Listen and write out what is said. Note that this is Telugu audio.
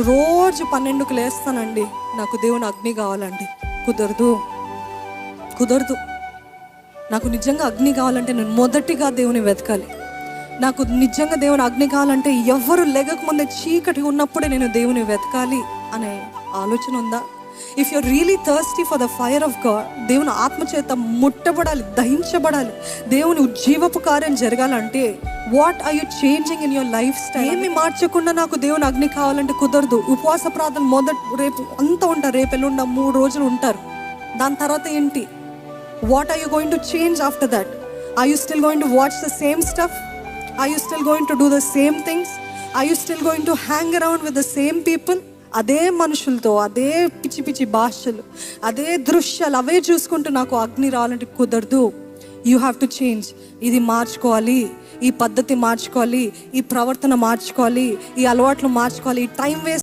నేను రోజు 12కు లేస్తానండి, నాకు దేవుని అగ్ని కావాలండి. కుదరదు. నాకు నిజంగా అగ్ని కావాలంటే నేను మొదటిగా దేవుని వెతకాలి. నాకు నిజంగా దేవుని అగ్ని కావాలంటే ఎవరు లేగకముందే చీకటి ఉన్నప్పుడే నేను దేవుని వెతకాలి అనే ఆలోచన ఉందా? If you're really thirsty for the fire of God, దేవుని ఆత్మచేత ముట్టబడాలి, దహించబడాలి, దేవుని ఉజ్జీవపు కార్యం జరగాలంటే what are you changing in your lifestyle? ఏమి మార్చకుండా నాకు దేవుని అగ్ని కావాలంటే కుదరదు. ఉపవాస ప్రార్థన రేపు అంతా ఉంటారు, రేపు ఎల్లుండ 3 రోజులు ఉంటారు. దాని తర్వాత ఏంటి? What are you going to change after that? Are you still going to watch the same stuff? Are you still going to do the same things? Are you still going to hang around with the same people? అదే మనుషులతో, అదే పిచ్చి పిచ్చి భాషలు, అదే దృశ్యాలు, అవే చూసుకుంటూ నాకు అగ్ని రావాలంటే కుదరదు. You have to change. ఇది మార్చుకోవాలి, ఈ పద్ధతి మార్చుకోవాలి, ఈ ప్రవర్తన మార్చుకోవాలి, ఈ అలవాట్లు మార్చుకోవాలి, ఈ టైం వేస్ట్